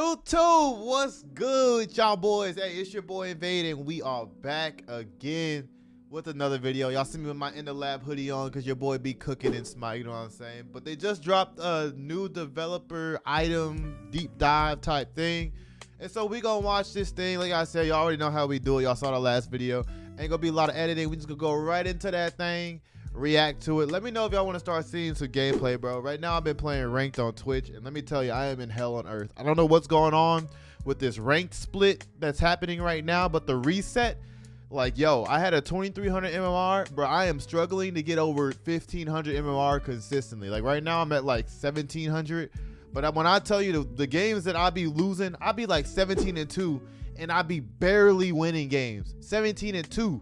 YouTube, what's good, y'all boys? Hey, it's your boy Invade, and we are back again with another video. Y'all see me with my In the Lab hoodie on because your boy be cooking in Smite, you know what I'm saying? But they just dropped a new developer item deep dive type thing. And so we gonna watch this thing. Like I said, y'all already know how we do it. Y'all saw the last video. Ain't gonna be a lot of editing. We just gonna go right into that thing, react to it. Let me know if y'all want to start seeing some gameplay, bro. Right now I've been playing ranked on Twitch, and let me tell you, I am in hell on earth. I don't know what's going on with this ranked split that's happening right now, but the reset, like, yo, I had a 2300 MMR, bro. I am struggling to get over 1500 MMR consistently. Like right now I'm at like 1700, but when I tell you the games that I be losing, I be like 17-2, and I be barely winning games. 17-2. You know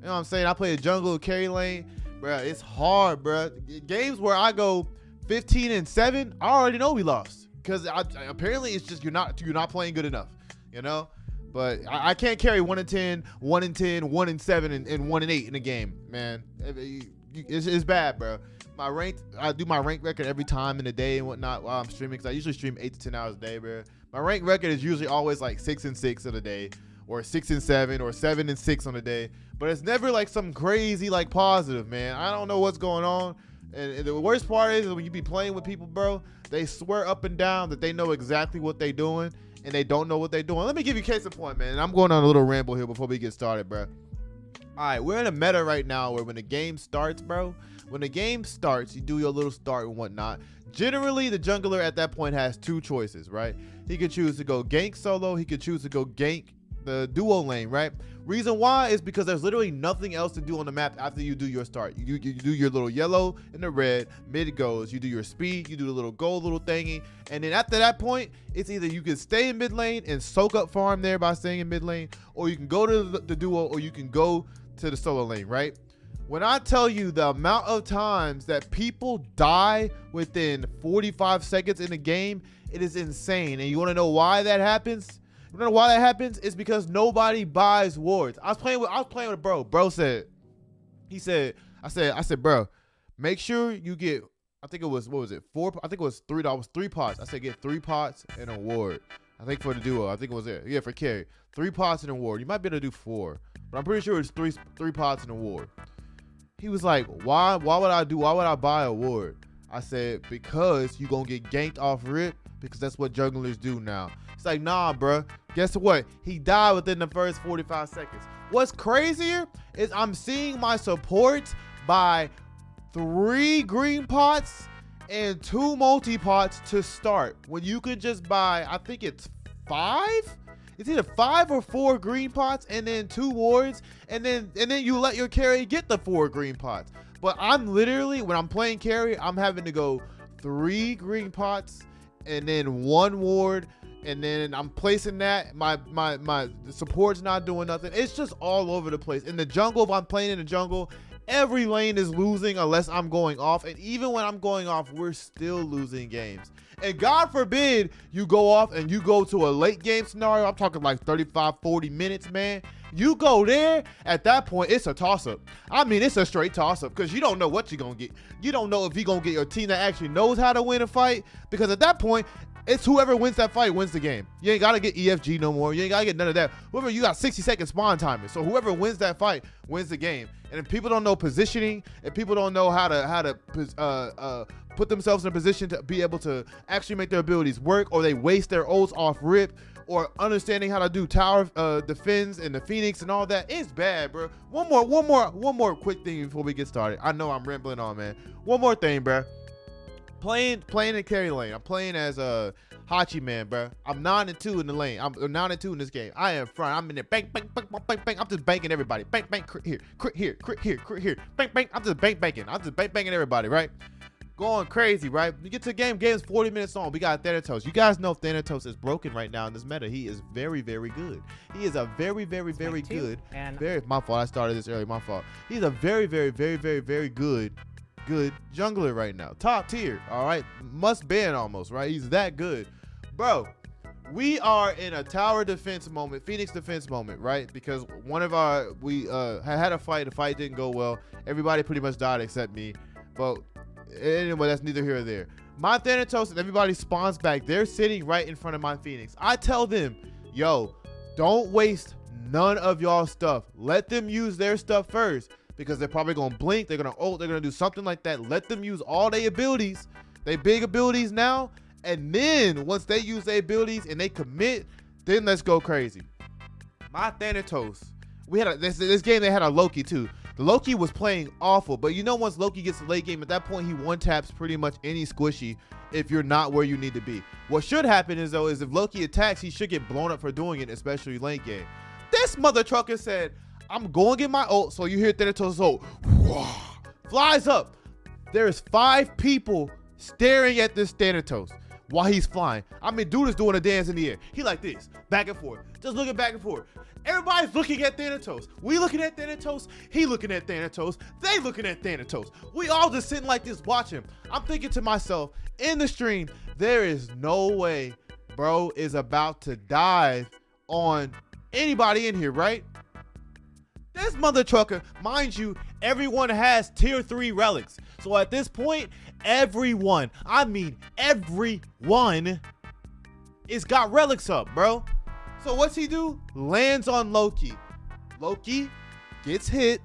what I'm saying? I play a jungle carry lane. Bro, it's hard, bro. Games where I go 15-7, I already know we lost because apparently it's just you're not playing good enough, you know. But I can't carry 1-10, 1-10, 1-7, and 1-8 in a game, man. It's bad, bro. I do my rank record every time in the day and whatnot while I'm streaming, because I usually stream 8 to 10 hours a day, bro. My rank record is usually always like 6-6 in a day, or 6-7, or 7-6 on a day, but it's never like some crazy like positive, man. I don't know what's going on, and the worst part is when you be playing with people, bro, they swear up and down that they know exactly what they doing, and they don't know what they doing. Let me give you a case in point, man, and I'm going on a little ramble here before we get started, bro. All right, we're in a meta right now where when the game starts, bro, when the game starts, you do your little start and whatnot. Generally, the jungler at that point has two choices, right? He could choose to go gank solo. He could choose to go gank the duo lane, right? Reason why is because there's literally nothing else to do on the map after you do your start. You do your little yellow and the red, mid goes, you do your speed, you do the little gold little thingy, and then after that point, it's either you can stay in mid lane and soak up farm there by staying in mid lane, or you can go to the duo, or you can go to the solo lane, right? When I tell you the amount of times that people die within 45 seconds in a game, it is insane. And you want to know why that happens? You know why that happens? It's because nobody buys wards. I was playing with a bro. Bro said, I said, bro, make sure you get, I think it was, what was it? I think it was three pots. I said, get 3 pots and a ward. I think for the duo, I think it was it. Yeah, for carry. 3 pots and a ward. You might be able to do 4, but I'm pretty sure it's three pots and a ward. He was like, why would I buy a ward? I said, because you gonna get ganked off rip, because that's what junglers do now. It's like, nah, bruh. Guess what? He died within the first 45 seconds. What's crazier is I'm seeing my supports buy 3 green pots and 2 multi pots to start, when you could just buy, I think it's 5? It's either 5 or 4 green pots and then 2 wards, and then you let your carry get the 4 green pots. But I'm literally, when I'm playing carry, I'm having to go 3 green pots and then 1 ward, and then I'm placing that. The support's not doing nothing. It's just all over the place. In the jungle, if I'm playing in the jungle, every lane is losing unless I'm going off, and even when I'm going off, we're still losing games. And God forbid you go off and you go to a late game scenario. I'm talking like 35-40 minutes, man. You go there, at that point, it's a toss-up. I mean, it's a straight toss-up, because you don't know what you're going to get. You don't know if you're going to get your team that actually knows how to win a fight, because at that point, it's whoever wins that fight wins the game. You ain't got to get EFG no more. You ain't got to get none of that. Whoever, you got 60-second spawn timing. So whoever wins that fight wins the game. And if people don't know positioning, if people don't know how to put themselves in a position to be able to actually make their abilities work, or they waste their ults off rip, or understanding how to do tower defense and the Phoenix and all that, it's bad, bro. One more quick thing before we get started. I know I'm rambling on, man. One more thing, bro. Playing in carry lane. I'm playing as a Hachi man, bro. I'm 9-2 in the lane. I'm 9-2 in this game. I am front. I'm in there. Bang, bang, bang, bang, bang, bang. I'm just banking everybody. Bang, bang, crit here, crit here, crit here, crit here. Bang, bang. I'm just banking. I'm just banging everybody, right? Going crazy, right? You get to the game's 40 minutes on. We got Thanatos. You guys know Thanatos is broken right now in this meta. He is very, very good. He is a very, very, very good. My fault. I started this early. My fault. He's a very, very, very, very, very good jungler right now. Top tier. All right. Must ban almost, right? He's that good. Bro, we are in a tower defense moment, Phoenix defense moment, right? Because we had a fight. The fight didn't go well. Everybody pretty much died except me. But anyway, that's neither here or there. My Thanatos and everybody spawns back. They're sitting right in front of my Phoenix. I tell them, yo, don't waste none of y'all stuff. Let them use their stuff first, because they're probably going to blink. They're going to ult. They're going to do something like that. Let them use all their abilities, their big abilities now. And then once they use their abilities and they commit, then let's go crazy. My Thanatos, we had this game. They had a Loki too. The Loki was playing awful, but you know, once Loki gets to late game, at that point he one taps pretty much any squishy if you're not where you need to be. What should happen is if Loki attacks, he should get blown up for doing it, especially late game. This mother trucker said, I'm going to get my ult. So you hear Thanatos' ult, flies up. There's 5 people staring at this Thanatos while he's flying. I mean, dude is doing a dance in the air. He like this, back and forth, just looking back and forth. Everybody's looking at Thanatos. We looking at Thanatos. He looking at Thanatos. They looking at Thanatos. We all just sitting like this watching. I'm thinking to myself, in the stream, there is no way bro is about to dive on anybody in here, right? This mother trucker, mind you, everyone has tier 3 relics. So at this point, everyone, I mean everyone, is got relics up, bro. So what's he do? Lands on Loki. Loki gets hit,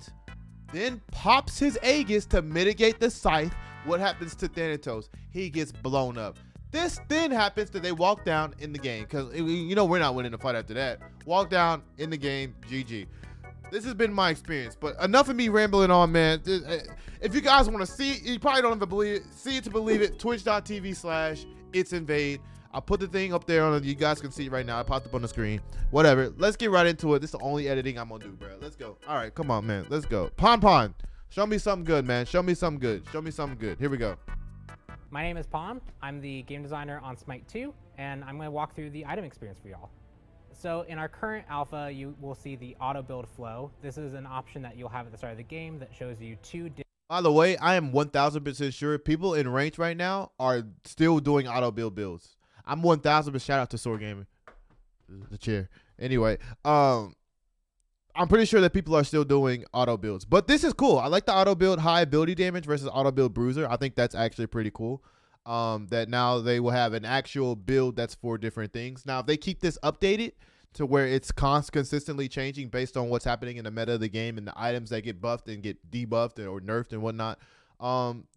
then pops his Aegis to mitigate the scythe. What happens to Thanatos? He gets blown up. This then happens that they walk down in the game, because you know we're not winning the fight after that. Walk down in the game, GG. This has been my experience, but enough of me rambling on, man. If you guys want to see it, you probably don't even believe it. See it to believe it. Twitch.tv/it'sinvade. I'll put the thing up there on. You guys can see it right now. I popped up on the screen. Whatever. Let's get right into it. This is the only editing I'm gonna do, bro. Let's go. All right, come on, man. Let's go. Pon, show me something good, man. Show me something good. Show me something good. Here we go. My name is Pon. I'm the game designer on Smite 2, and I'm going to walk through the item experience for y'all. So in our current alpha, you will see the auto build flow. This is an option that you'll have at the start of the game that shows you 2 different. By the way, I am 1000% sure people in ranked right now are still doing auto build builds. I'm 1000%. Shout out to Sword Gaming, the chair. Anyway, I'm pretty sure that people are still doing auto builds, but this is cool. I like the auto build high ability damage versus auto build bruiser. I think that's actually pretty cool. That now they will have an actual build that's for different things. Now, if they keep this updated to where it's consistently changing based on what's happening in the meta of the game and the items that get buffed and get debuffed or nerfed and whatnot,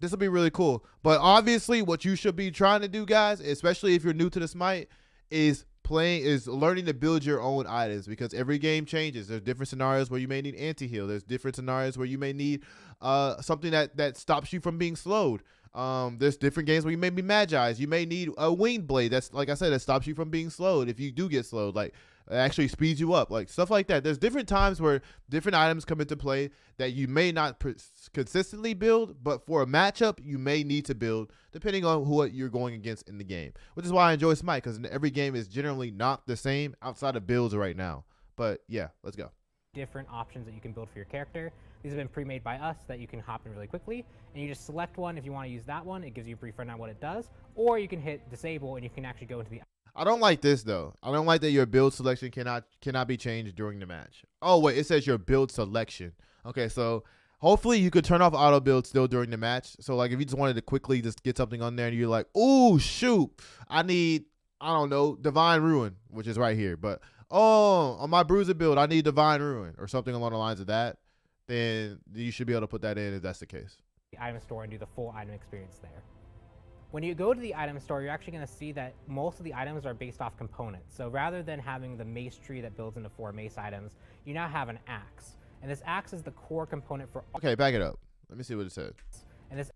this will be really cool. But obviously, what you should be trying to do, guys, especially if you're new to the Smite, is learning to build your own items, because every game changes. There's different scenarios where you may need anti-heal. There's different scenarios where you may need something that stops you from being slowed. There's different games where you may be Magi's. You may need a winged blade. That's, like I said, that stops you from being slowed if you do get slowed. Like, it actually speeds you up, like stuff like that. There's different times where different items come into play that you may not consistently build, but for a matchup, you may need to build depending on who you're going against in the game, which is why I enjoy Smite, because every game is generally not the same outside of builds right now. But yeah, let's go. Different options that you can build for your character. These have been pre-made by us that you can hop in really quickly, and you just select one. If you want to use that one, it gives you a brief rundown on what it does, or you can hit disable and you can actually go into the. I don't like this though. I don't like that your build selection cannot be changed during the match. Oh wait, it says your build selection. Okay, so hopefully you could turn off auto build still during the match. So like if you just wanted to quickly just get something on there and you're like, oh shoot, I don't know, Divine Ruin, which is right here. But oh, on my Bruiser build, I need Divine Ruin or something along the lines of that. Then you should be able to put that in if that's the case. The item store and do the full item experience there. When you go to the item store, you're actually going to see that most of the items are based off components. So rather than having the mace tree that builds into 4 mace items, you now have an axe. And this axe is the core component for. Okay, back it up. Let me see what it says. And this.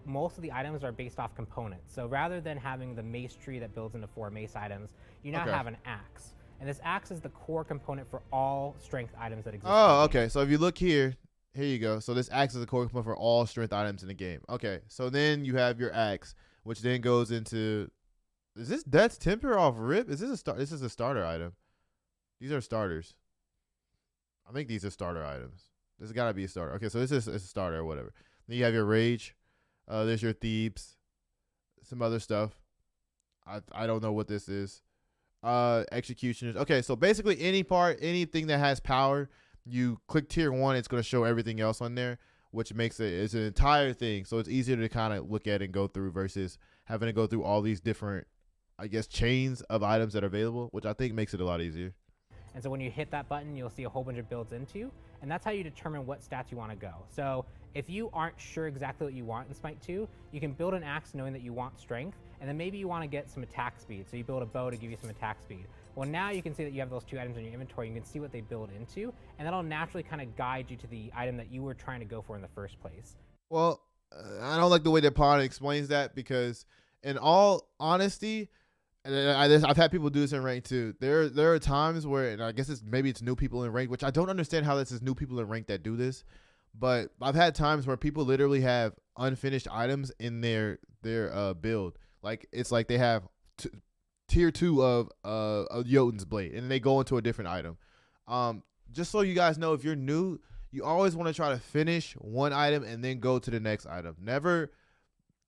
Most of the items are based off components. So rather than having the mace tree that builds into 4 mace items, you now have an axe. And this axe is the core component for all strength items that exist. Oh, okay. So if you look here, here you go. So this axe is the core component for all strength items in the game. Okay. So then you have your axe, which then goes into. Is this Death's Temper off rip? Is this a start? This is a starter item. These are starters. I think these are starter items. This has got to be a starter. Okay, so this is a starter or whatever. Then you have your rage. There's your thieves. Some other stuff. I don't know what this is. Executioners. Okay, so basically anything that has power, you click tier 1, it's going to show everything else on there. which makes it's an entire thing. So it's easier to kind of look at and go through versus having to go through all these different, I guess, chains of items that are available, which I think makes it a lot easier. And so when you hit that button, you'll see a whole bunch of builds into, and that's how you determine what stats you want to go. So if you aren't sure exactly what you want in Smite 2, you can build an axe knowing that you want strength, and then maybe you want to get some attack speed. So you build a bow to give you some attack speed. Well, now you can see that you have those 2 items in your inventory. You can see what they build into, and that'll naturally kind of guide you to the item that you were trying to go for in the first place. Well, I don't like the way that Pawn explains that, because in all honesty, and I've had people do this in rank too. There are times where, and I guess maybe it's new people in rank, which I don't understand how this is new people in rank that do this. But I've had times where people literally have unfinished items in their build. Like it's like they have tier 2 of Jotun's blade, and they go into a different item. Just so you guys know, if you're new, you always want to try to finish one item and then go to the next item. Never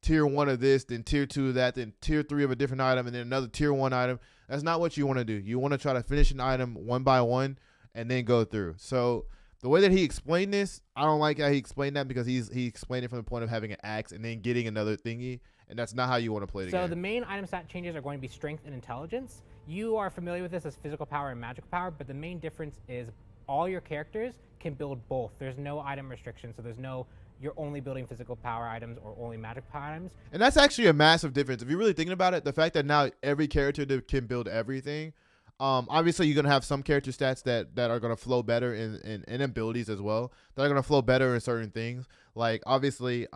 tier 1 of this, then tier 2 of that, then tier 3 of a different item, and then another tier 1 item. That's not what you want to do. You want to try to finish an item one by one and then go through. So the way that he explained this, I don't like how he explained that, because he explained it from the point of having an axe and then getting another thingy, and that's not how you want to play the game. So the main item stat changes are going to be strength and intelligence. You are familiar with this as physical power and magical power, but the main difference is all your characters can build both. There's no item restriction, so there's no you're only building physical power items or only magic power items. And that's actually a massive difference. If you're really thinking about it, the fact that now every character can build everything, obviously you're going to have some character stats that are going to flow better in abilities as well, that are going to flow better in certain things. Like, obviously,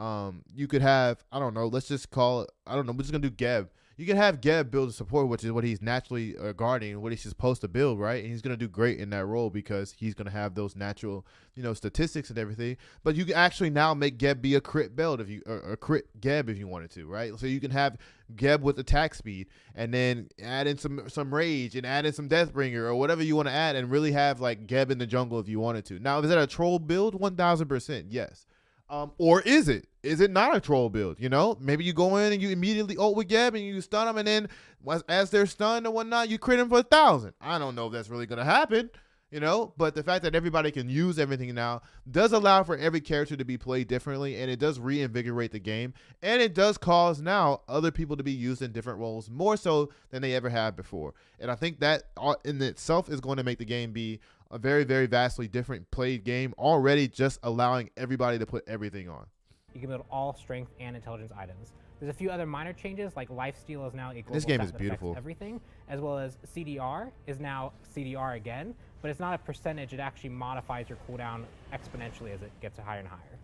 you could have, I don't know, let's just call it, I don't know, we're just going to do Geb. You can have Geb build a support, which is what he's naturally guarding, what he's supposed to build, right? And he's going to do great in that role because he's going to have those natural, statistics and everything. But you can actually now make Geb be a crit build or crit Geb if you wanted to, right? So you can have Geb with attack speed, and then add in some rage and add in some Deathbringer or whatever you want to add, and really have like Geb in the jungle if you wanted to. Now, is that a troll build? 1000%, yes. Or is it? Is it not a troll build? Maybe you go in and you immediately ult with Geb and you stun them, and then as they're stunned and whatnot, you crit them for 1,000. I don't know if that's really gonna happen, But the fact that everybody can use everything now does allow for every character to be played differently, and it does reinvigorate the game, and it does cause now other people to be used in different roles more so than they ever have before. And I think that in itself is going to make the game be a very, very vastly different played game already, just allowing everybody to put everything on. You can build all strength and intelligence items. There's a few other minor changes, like lifesteal is now a global this game stat is that beautiful. affects everything, as well as CDR is now CDR again, but it's not a percentage. It actually modifies your cooldown exponentially as it gets higher and higher.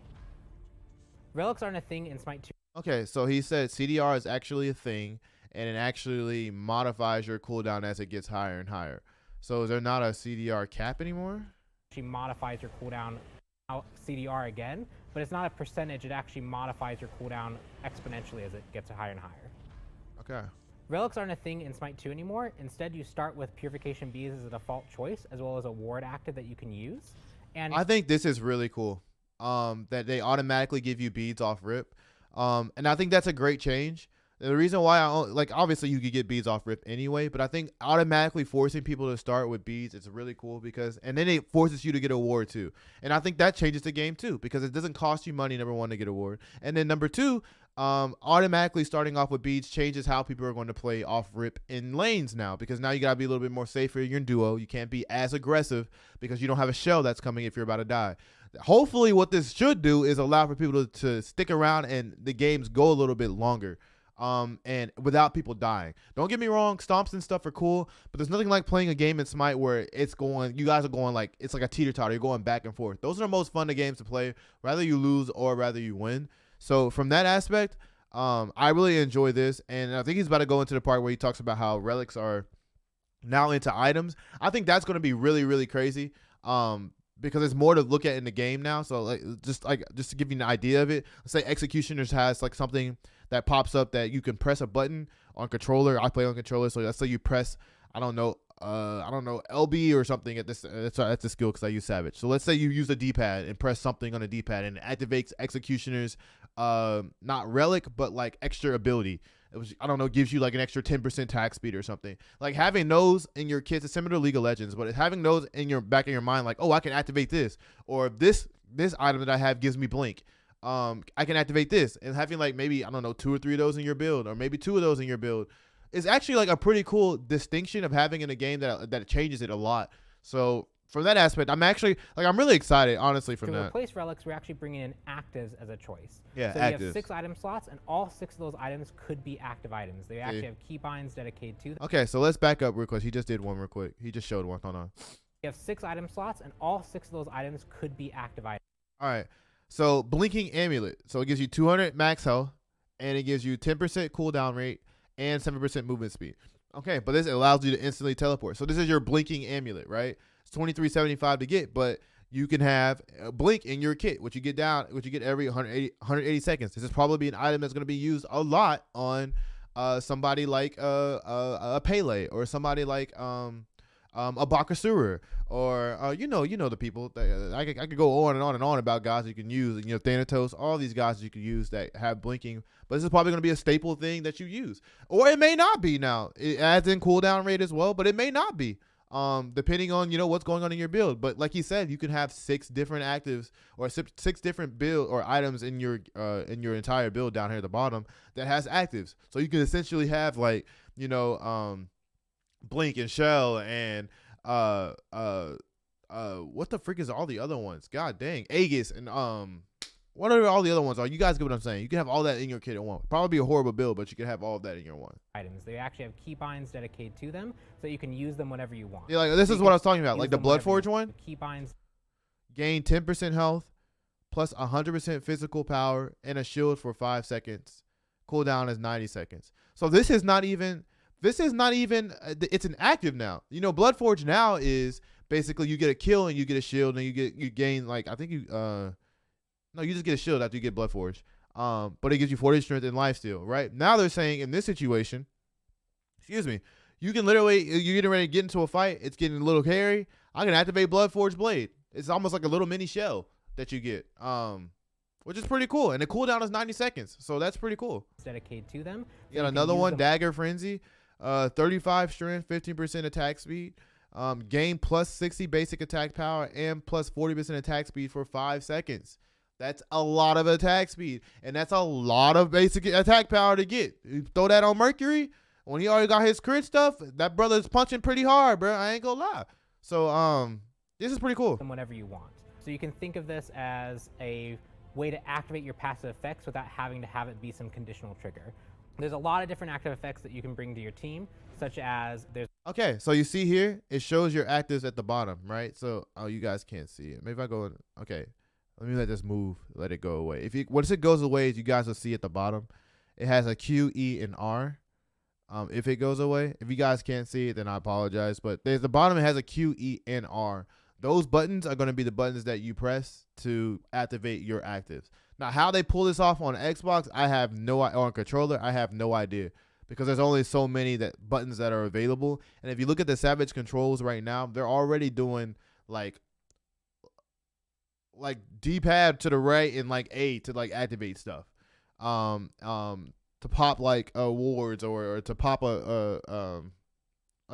Relics aren't a thing in Smite 2. Okay, so he said CDR is actually a thing, and it actually modifies your cooldown as it gets higher and higher. So is there not a CDR cap anymore? Actually modifies your cooldown now CDR again, but it's not a percentage. It actually modifies your cooldown exponentially as it gets higher and higher. Okay. Relics aren't a thing in Smite 2 anymore. Instead, you start with Purification Bees as a default choice, as well as a ward active that you can use. And I think this is really cool, that they automatically give you beads off rip. And I think that's a great change. The reason why obviously you could get beads off rip anyway, but I think automatically forcing people to start with beads is really cool, and then it forces you to get a ward too. And I think that changes the game too, because it doesn't cost you money, number one, to get a ward. And then number two, automatically starting off with beads changes how people are going to play off rip in lanes now, because now you got to be a little bit more safer in your duo. You can't be as aggressive because you don't have a shell that's coming if you're about to die. Hopefully what this should do is allow for people to stick around and the games go a little bit longer. And without people dying. Don't get me wrong, stomps and stuff are cool, but there's nothing like playing a game in Smite where you guys are going like, it's like a teeter-totter, you're going back and forth. Those are the most fun games to play, rather you lose or rather you win. So from that aspect, I really enjoy this, and I think he's about to go into the part where he talks about how relics are now into items. I think that's going to be really, really crazy. Because there's more to look at in the game now. So just to give you an idea of it, let's say Executioners has like something that pops up that you can press a button on controller. I play on controller, so let's say you press, I don't know, LB or something at this. That's a skill because I use Savage. So let's say you use a D-pad and press something on a D-pad, and it activates Executioner's not relic, but like extra ability. It was, I don't know, gives you like an extra 10% attack speed or something. Like having those in your kits is similar to League of Legends, but having those in your back of your mind, like, oh, I can activate this, or this this item that I have gives me blink. I can activate this, and having like maybe, I don't know, 2 or 3 of those in your build, or maybe 2 of those in your build, is actually like a pretty cool distinction of having in a game that changes it a lot. So from that aspect, I'm actually like, I'm really excited, honestly, from To that. replace relics, we're actually bringing in actives as a choice. Yeah, so actives. you have 6 item slots, and all 6 of those items could be active items. They actually have keybinds dedicated to them. Okay, so let's back up real quick. He just did one real quick. He just showed one. Hold on. You have 6 item slots, and all 6 of those items could be active items. All right. So blinking amulet. So it gives you 200 max health, and it gives you 10% cooldown rate and 7% movement speed. Okay, but this allows you to instantly teleport. So this is your blinking amulet, right? It's $23.75 to get, but you can have a blink in your kit, which you get every 180 seconds. This is probably an item that's going to be used a lot on somebody like a Pele, or somebody like a Bakasura, or you know the people that I could go on and on and on about guys you can use, you know, Thanatos, all these guys you can use that have blinking, but this is probably going to be a staple thing that you use, or it may not be. Now it adds in cooldown rate as well, but it may not be, depending on, you know, what's going on in your build. But like he said, you can have 6 different actives, or 6 different build or items in your entire build down here at the bottom that has actives. So you can essentially have, like, you know, blink and shell and what the freak is all the other ones? God dang, Aegis and whatever all the other ones are. You guys get what I'm saying. You can have all that in your kit at one. Probably be a horrible build, but you can have all of that in your one. Items. They actually have keybinds dedicated to them, so you can use them whenever you want. Yeah, like this is what I was talking about. Like the Bloodforge one. Keybinds. Gain 10% health, plus 100% physical power, and a shield for 5 seconds. Cooldown is 90 seconds. So this is not even. It's an active now. You know, Bloodforge now is basically you get a kill and you get a shield, and you gain, like, I think you no, you just get a shield after you get Bloodforge. But it gives you 40 strength and lifesteal, right? Now they're saying in this situation, excuse me, you can literally, you're getting ready to get into a fight, it's getting a little hairy, I can activate Bloodforge Blade. It's almost like a little mini shell that you get. Which is pretty cool. And the cooldown is 90 seconds. So that's pretty cool. Dedicated to them. You got another one, Dagger Frenzy. 35 strength, 15% attack speed, gain plus 60 basic attack power, and plus 40% attack speed for 5 seconds. That's a lot of attack speed, and that's a lot of basic attack power to get. You throw that on Mercury, when he already got his crit stuff, that brother's punching pretty hard, bro. I ain't gonna lie. So this is pretty cool. Whenever you want. So you can think of this as a way to activate your passive effects without having to have it be some conditional trigger. There's a lot of different active effects that you can bring to your team, such as there's... Okay, so you see here, it shows your actives at the bottom, right? So, oh, you guys can't see it. Maybe if I go in, okay, let me let this move, let it go away. Once it goes away, you guys will see at the bottom, it has a Q, E, and R. If it goes away, if you guys can't see it, then I apologize. But there's the bottom, it has a Q, E, and R. Those buttons are going to be the buttons that you press to activate your actives. Now, how they pull this off on Xbox, I have no, or on controller, I have no idea, because there's only so many buttons that are available. And if you look at the Savage controls right now, they're already doing like D-pad to the right and like A to like activate stuff, to pop like wards, or to pop like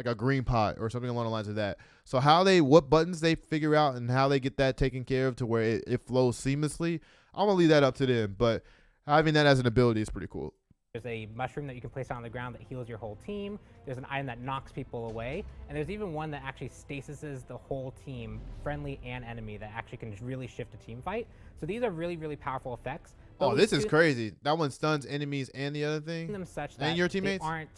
a green pot or something along the lines of that. So what buttons they figure out and how they get that taken care of to where it flows seamlessly, I'm going to leave that up to them. But having that as an ability is pretty cool. There's a mushroom that you can place on the ground that heals your whole team. There's an item that knocks people away. And there's even one that actually stasises the whole team, friendly and enemy, that actually can really shift a team fight. So these are really, really powerful effects. Oh, this is crazy. That one stuns enemies and the other thing? Them such that and your teammates? They aren't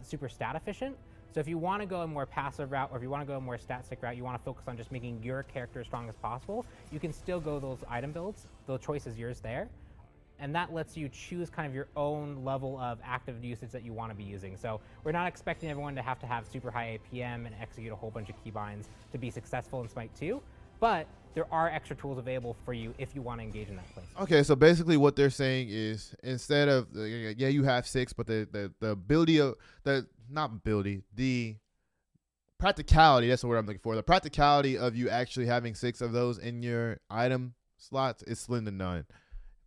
super stat efficient. So if you want to go a more passive route, or if you want to go a more stat stick route, you want to focus on just making your character as strong as possible, you can still go those item builds. The choice is yours there. And that lets you choose kind of your own level of active usage that you want to be using. So we're not expecting everyone to have super high APM and execute a whole bunch of keybinds to be successful in Smite 2, but there are extra tools available for you if you want to engage in that place. Okay, so basically what they're saying is, instead of, yeah, you have 6, but the ability of, the practicality, that's the word I'm looking for. The practicality of you actually having 6 of those in your item slots is slim to none.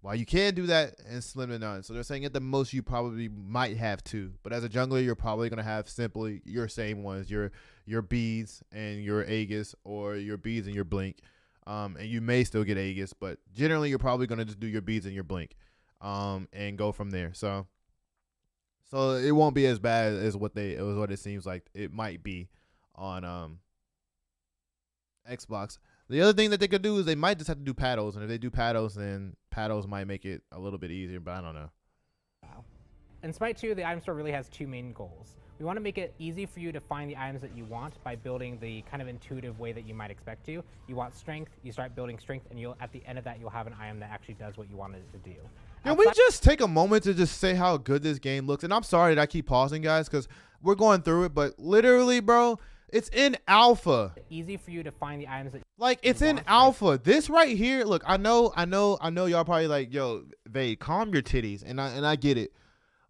While you can do that, and slim to none. So they're saying at the most you probably might have 2, but as a jungler you're probably gonna have simply your same ones, your beads and your Aegis, or your beads and your blink. and you may still get Aegis, but generally you're probably gonna just do your beads and your blink, and go from there. So it won't be as bad as what it seems like it might be on Xbox. The other thing that they could do is they might just have to do paddles, and if they do paddles, then paddles might make it a little bit easier, but I don't know. Wow. In Smite 2, the item store really has two main goals. We want to make it easy for you to find the items that you want by building the kind of intuitive way that you might expect to. You want strength, you start building strength, and at the end of that, you'll have an item that actually does what you wanted it to do. Can we just take a moment to just say how good this game looks? And I'm sorry that I keep pausing, guys, because we're going through it, but literally, bro, it's in alpha. Easy for you to find the items that it's in alpha. This right here, look, I know y'all probably like, yo, Vade, calm your titties, and I get it.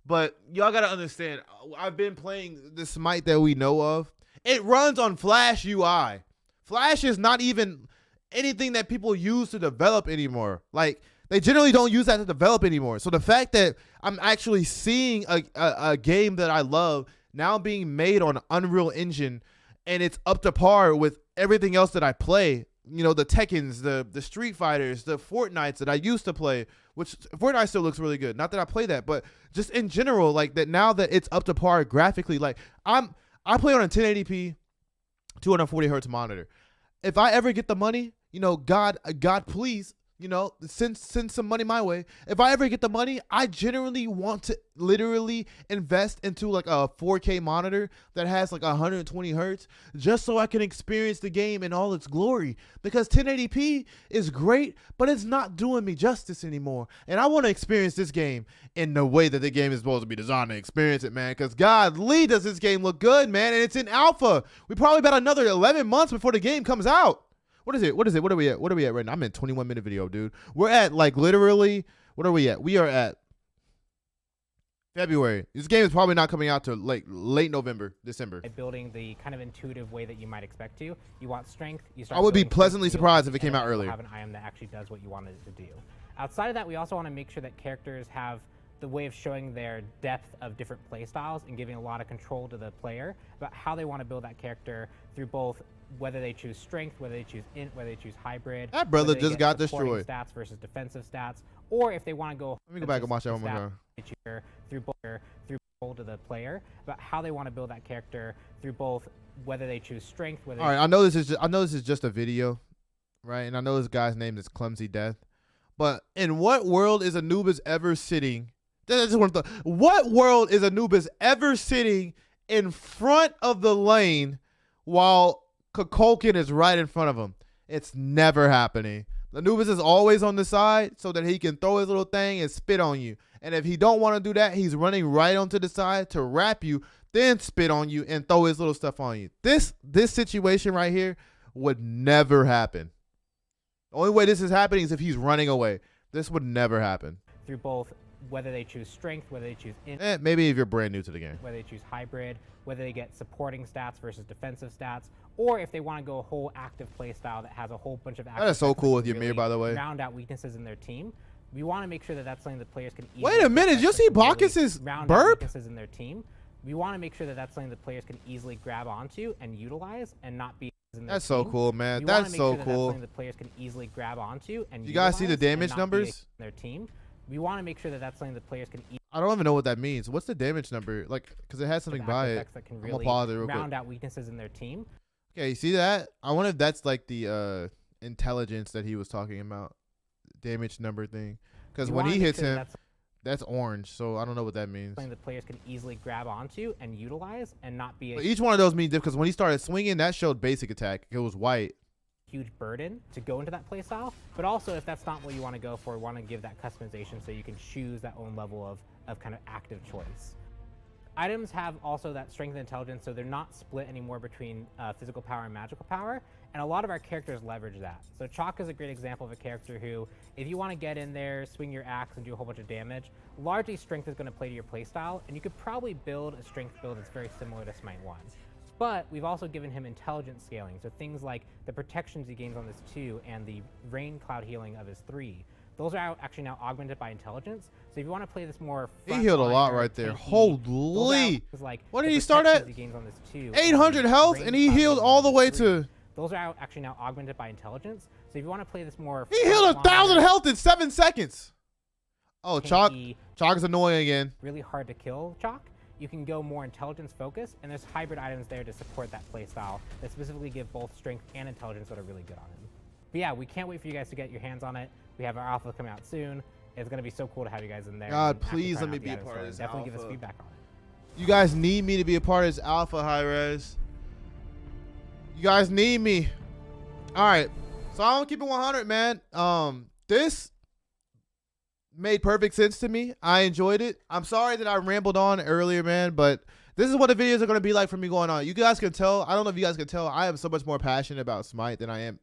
But y'all gotta understand, I've been playing the Smite that we know of. It runs on Flash UI. Flash is not even anything that people use to develop anymore. Like, they generally don't use that to develop anymore. So the fact that I'm actually seeing a game that I love now being made on Unreal Engine, and it's up to par with everything else that I play, you know, the Tekkens, the Street Fighters, the Fortnites that I used to play, which Fortnite still looks really good. Not that I play that, but just in general, like that now that it's up to par graphically, like I play on a 1080p, 240 hertz monitor. If I ever get the money, you know, God, please, you know, send some money my way. If I ever get the money, I generally want to literally invest into like a 4K monitor that has like 120 hertz just so I can experience the game in all its glory, because 1080p is great, but it's not doing me justice anymore. And I want to experience this game in the way that the game is supposed to be designed to experience it, man, because godly does this game look good, man, and it's in alpha. We probably about another 11 months before the game comes out. What is it? What are we at? What are we at right now? I'm in 21-minute video, dude. We're at like literally, what are we at? We are at February. This game is probably not coming out till like late November, December. Building the kind of intuitive way that you might expect to. You want strength. You start. I would be pleasantly surprised if it came out earlier. Have an item that actually does what you wanted it to do. Outside of that, we also want to make sure that characters have the way of showing their depth of different play styles and giving a lot of control to the player about how they want to build that character through both whether they choose strength, whether they choose int, whether they choose hybrid. That brother just got destroyed. Stats versus defensive stats, or if they want to go. Let me go back and watch that one more time. Through control to the player about how they want to build that character through both whether they choose strength. All right, I know this is just a video, right? And I know this guy's name is Clumsy Death, but in what world is Anubis ever sitting? What world is Anubis ever sitting in front of the lane while Kukulkan is right in front of him? It's never happening. Anubis is always on the side so that he can throw his little thing and spit on you. And if he don't want to do that, he's running right onto the side to wrap you, then spit on you and throw his little stuff on you. This situation right here would never happen. The only way this is happening is if he's running away. This would never happen. Through both whether they choose strength, whether they choose int, maybe if you're brand new to the game, whether they choose hybrid, whether they get supporting stats versus defensive stats, or if they want to go a whole active play style that has a whole bunch of active. That is so cool with really Ymir, by the way. Round out weaknesses in their team. We want to make sure that that's something that players can easily. Wait a minute, you see Bacchus's burp? Weaknesses in their team. We want to make sure that that's something that players can easily grab onto and utilize and not be. That's so cool, man. That's so cool. That's that players can easily grab onto and you guys see the damage numbers? Their team. We want to make sure that that's something that players can. I don't even know what that means. What's the damage number? Like, because it has something by it. That can I'm really gonna pause it real quick. Round out weaknesses in their team. Okay, you see that? I wonder if that's like the intelligence that he was talking about, damage number thing. Because when he hits him, that's orange. So I don't know what that means. Something that players can easily grab onto and utilize and not be. But each one of those means different. Because when he started swinging, that showed basic attack. It was white. Huge burden to go into that playstyle, but also if that's not what you want to go for, want to give that customization so you can choose that own level of kind of active choice. Items have also that strength and intelligence, so they're not split anymore between physical power and magical power, and a lot of our characters leverage that. So Chalk is a great example of a character who, if you want to get in there, swing your axe and do a whole bunch of damage, largely strength is going to play to your playstyle, and you could probably build a strength build that's very similar to Smite 1. But we've also given him intelligence scaling, so things like the protections he gains on this 2 and the rain cloud healing of his 3. Those are actually now augmented by intelligence. So if you want to play this more, he healed a lot right there. Holy! Like what did he start at? He gains on this 2, 800 health, and he healed all the way to. Those are actually now augmented by intelligence. So if you want to play this more, He healed 1,000 health in 7 seconds. Oh, Chalk is annoying again. Really hard to kill Chalk. You can go more intelligence focused, and there's hybrid items there to support that playstyle that specifically give both strength and intelligence that are really good on him. But yeah, we can't wait for you guys to get your hands on it. We have our alpha coming out soon. It's going to be so cool to have you guys in there. God, please let me be a part of this Definitely alpha. give us feedback on it. You guys need me to be a part of this alpha, Hi-Rez. You guys need me. All right. So I'm gonna keep it 100, man. This made perfect sense to me. I enjoyed it. I'm sorry that I rambled on earlier, man, but this is what the videos are gonna be like for me going on. You guys can tell. I don't know if you guys can tell. I am so much more passionate about Smite than I am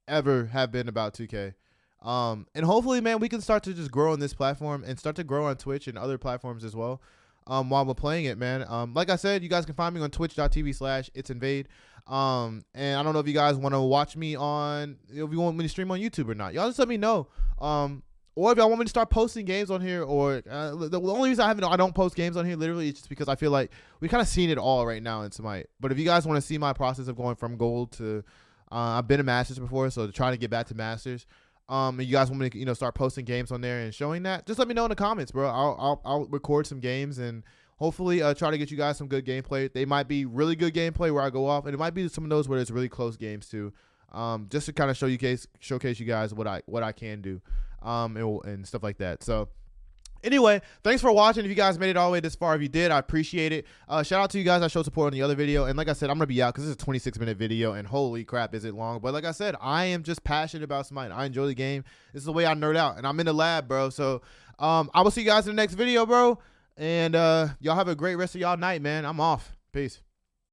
ever have been about 2K. And hopefully, man, we can start to just grow on this platform and start to grow on Twitch and other platforms as well. While we're playing it, man. Like I said, you guys can find me on twitch.tv/it'sinvade. And I don't know if you guys want to watch me on, if you want me to stream on YouTube or not. Y'all just let me know. Or if y'all want me to start posting games on here, or the only reason I don't post games on here literally is just because I feel like we kind of seen it all right now in Smite. But if you guys want to see my process of going from gold to, I've been a Masters before, so trying to get back to Masters. And you guys want me to, start posting games on there and showing that, just let me know in the comments, bro. I'll record some games and hopefully try to get you guys some good gameplay. They might be really good gameplay where I go off, and it might be some of those where there's really close games too. Just to kind of showcase you guys what I can do, and stuff like that. So anyway, thanks for watching. If you guys made it all the way this far, if you did, I appreciate it. Shout out to you guys that showed support on the other video. And like I said, I'm gonna be out because this is a 26-minute video, and holy crap, is it long. But like I said, I am just passionate about Smite. I enjoy the game. This is the way I nerd out, and I'm in the lab, bro. So I will see you guys in the next video, bro. And y'all have a great rest of y'all night, man. I'm off. Peace.